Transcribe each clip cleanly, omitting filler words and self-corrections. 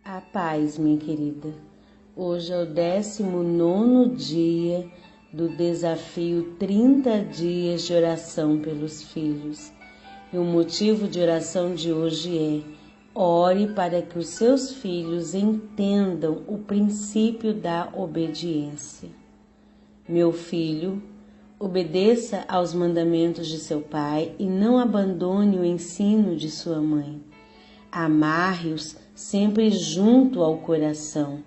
A paz, minha querida. Hoje é o 19º dia do desafio 30 dias de oração pelos filhos. E o motivo de oração de hoje é: ore para que os seus filhos entendam o princípio da obediência. Meu filho, obedeça aos mandamentos de seu pai e não abandone o ensino de sua mãe. Amarre-os sempre junto ao coração,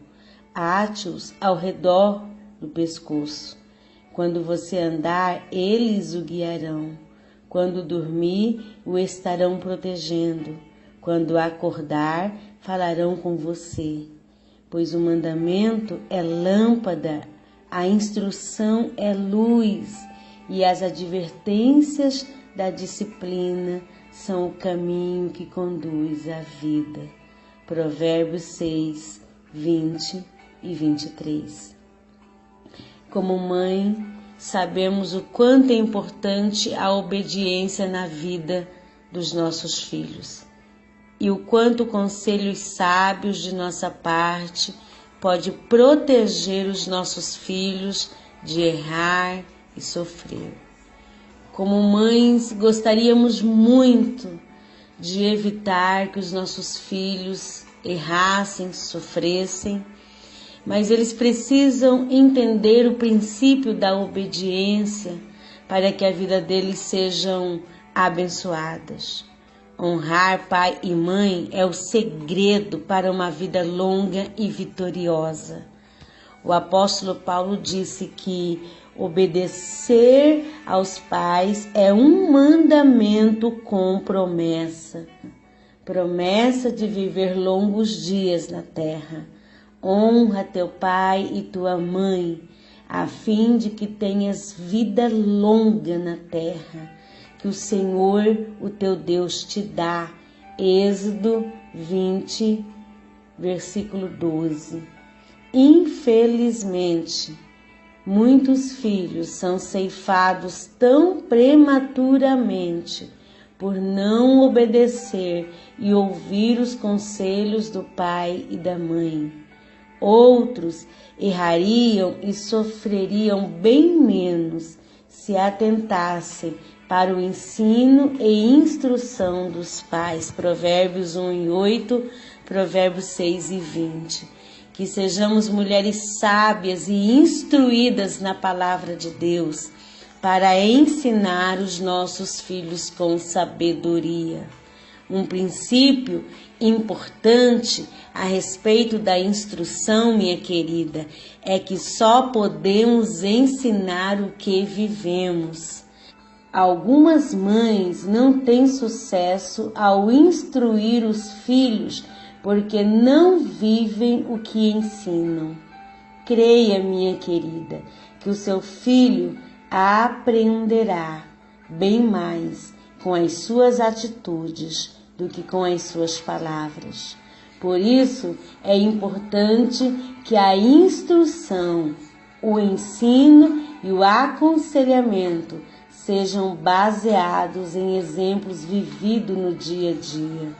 ate-os ao redor do pescoço. Quando você andar, eles o guiarão. Quando dormir, o estarão protegendo. Quando acordar, falarão com você. Pois o mandamento é lâmpada, a instrução é luz, e as advertências da disciplina são o caminho que conduz à vida. Provérbios 6, 20 e 23. Como mãe, sabemos o quanto é importante a obediência na vida dos nossos filhos e o quanto conselhos sábios de nossa parte pode proteger os nossos filhos de errar e sofrer. Como mães, gostaríamos muito de evitar que os nossos filhos errassem, sofressem, mas eles precisam entender o princípio da obediência para que a vida deles sejam abençoadas. Honrar pai e mãe é o segredo para uma vida longa e vitoriosa. O apóstolo Paulo disse que obedecer aos pais é um mandamento com promessa. Promessa de viver longos dias na terra. Honra teu pai e tua mãe, a fim de que tenhas vida longa na terra, que o Senhor, o teu Deus, te dá. Êxodo 20, versículo 12. Infelizmente, muitos filhos são ceifados tão prematuramente por não obedecer e ouvir os conselhos do pai e da mãe. Outros errariam e sofreriam bem menos se atentassem para o ensino e instrução dos pais. Provérbios 1 e 8, Provérbios 6 e 20. Que sejamos mulheres sábias e instruídas na palavra de Deus para ensinar os nossos filhos com sabedoria. Um princípio importante a respeito da instrução, minha querida, é que só podemos ensinar o que vivemos. Algumas mães não têm sucesso ao instruir os filhos porque não vivem o que ensinam. Creia, minha querida, que o seu filho aprenderá bem mais com as suas atitudes do que com as suas palavras. Por isso, é importante que a instrução, o ensino e o aconselhamento sejam baseados em exemplos vividos no dia a dia.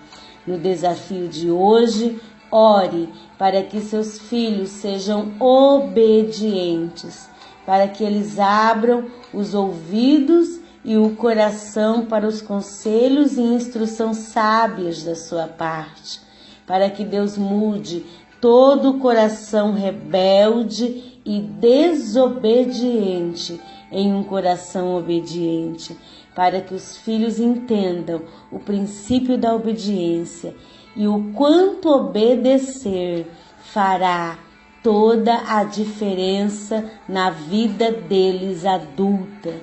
No desafio de hoje, ore para que seus filhos sejam obedientes, para que eles abram os ouvidos e o coração para os conselhos e instrução sábias da sua parte, para que Deus mude todo o coração rebelde e desobediente em um coração obediente, para que os filhos entendam o princípio da obediência e o quanto obedecer fará toda a diferença na vida deles adulta.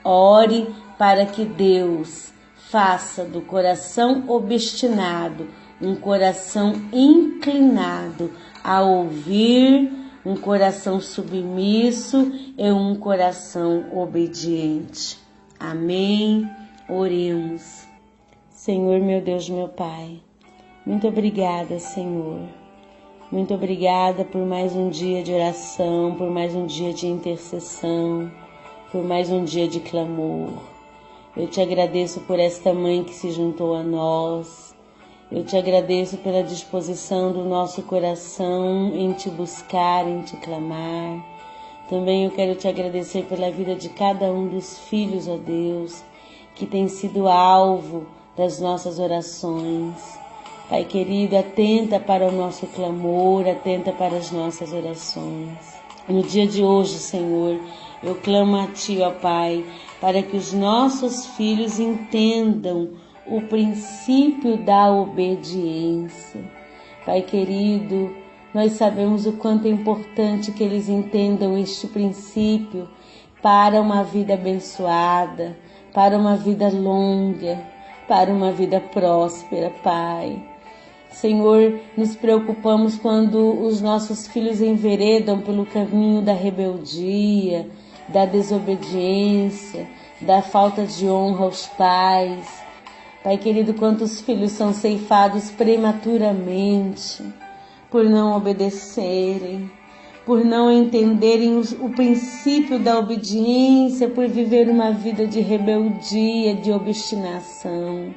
Ore para que Deus faça do coração obstinado um coração inclinado a ouvir, um coração submisso e um coração obediente. Amém. Oremos. Senhor, meu Deus, meu Pai, muito obrigada, Senhor. Muito obrigada por mais um dia de oração, por mais um dia de intercessão, por mais um dia de clamor. Eu te agradeço por esta mãe que se juntou a nós. Eu te agradeço pela disposição do nosso coração em te buscar, em te clamar. Também eu quero te agradecer pela vida de cada um dos filhos, ó Deus, que tem sido alvo das nossas orações. Pai querido, atenta para o nosso clamor, atenta para as nossas orações. No dia de hoje, Senhor, eu clamo a Ti, ó Pai, para que os nossos filhos entendam o princípio da obediência. Pai querido, nós sabemos o quanto é importante que eles entendam este princípio para uma vida abençoada, para uma vida longa, para uma vida próspera, Pai. Senhor, nos preocupamos quando os nossos filhos enveredam pelo caminho da rebeldia, da desobediência, da falta de honra aos pais. Pai querido, quantos filhos são ceifados prematuramente por não obedecerem, por não entenderem o princípio da obediência, por viver uma vida de rebeldia, de obstinação.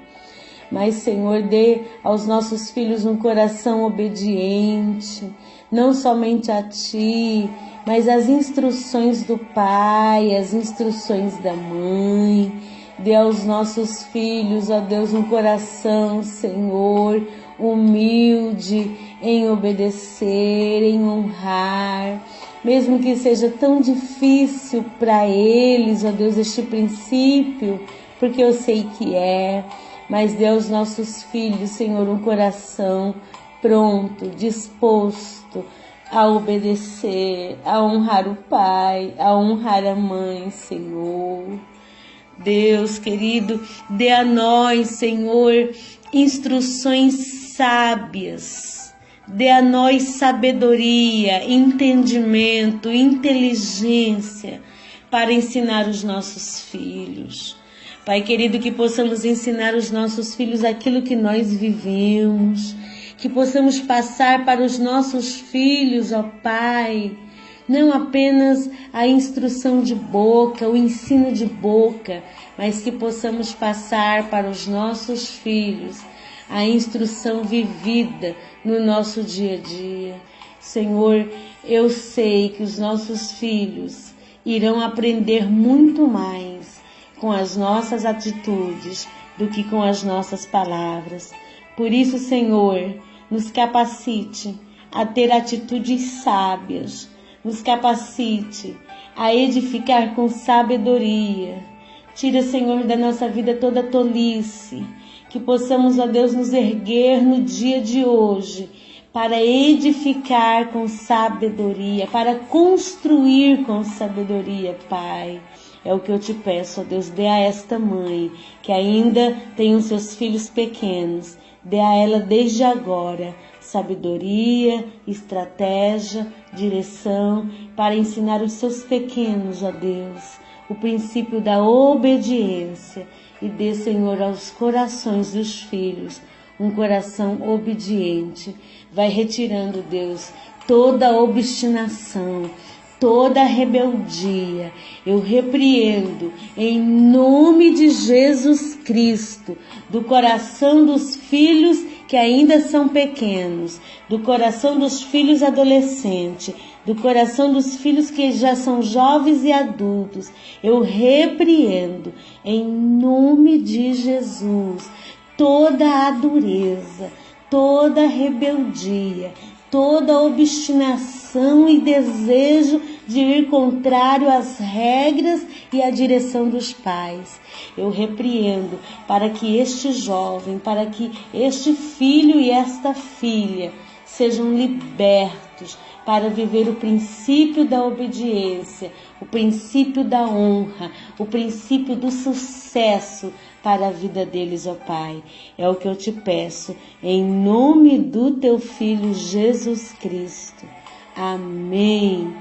Mas, Senhor, dê aos nossos filhos um coração obediente, não somente a Ti, mas às instruções do Pai, às instruções da Mãe. Dê aos nossos filhos, ó Deus, um coração, Senhor, humilde em obedecer, em honrar, mesmo que seja tão difícil para eles, ó Deus, este princípio, porque eu sei que é. Mas dê aos nossos filhos, Senhor, um coração pronto, disposto a obedecer, a honrar o Pai, a honrar a Mãe, Senhor. Deus querido, dê a nós, Senhor, instruções sábias. Dê a nós sabedoria, entendimento, inteligência para ensinar os nossos filhos. Pai querido, que possamos ensinar os nossos filhos aquilo que nós vivemos, que possamos passar para os nossos filhos, ó Pai, não apenas a instrução de boca, o ensino de boca, mas que possamos passar para os nossos filhos a instrução vivida no nosso dia a dia. Senhor, eu sei que os nossos filhos irão aprender muito mais com as nossas atitudes do que com as nossas palavras. Por isso, Senhor, nos capacite a ter atitudes sábias, nos capacite a edificar com sabedoria. Tira, Senhor, da nossa vida toda tolice, que possamos, ó Deus, nos erguer no dia de hoje para edificar com sabedoria, para construir com sabedoria, Pai. É o que eu te peço, ó Deus, dê a esta mãe que ainda tem os seus filhos pequenos, dê a ela desde agora sabedoria, estratégia, direção para ensinar os seus pequenos, ó Deus, o princípio da obediência e dê, Senhor, aos corações dos filhos um coração obediente. Vai retirando, Deus, toda obstinação, toda rebeldia. Eu repreendo em nome de Jesus Cristo do coração dos filhos que ainda são pequenos, do coração dos filhos adolescentes, do coração dos filhos que já são jovens e adultos. Eu repreendo em nome de Jesus toda a dureza, toda a rebeldia, toda a obstinação e desejo de ir contrário às regras e à direção dos pais. Eu repreendo para que este jovem, para que este filho e esta filha sejam libertos para viver o princípio da obediência, o princípio da honra, o princípio do sucesso para a vida deles, ó Pai. É o que eu te peço, em nome do teu Filho Jesus Cristo. Amém.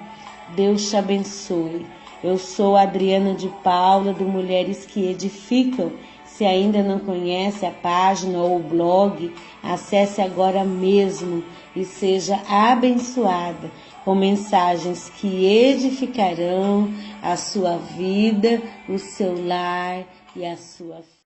Deus te abençoe. Eu sou Adriana de Paula, do Mulheres que Edificam. Se ainda não conhece a página ou o blog, acesse agora mesmo e seja abençoada com mensagens que edificarão a sua vida, o seu lar e a sua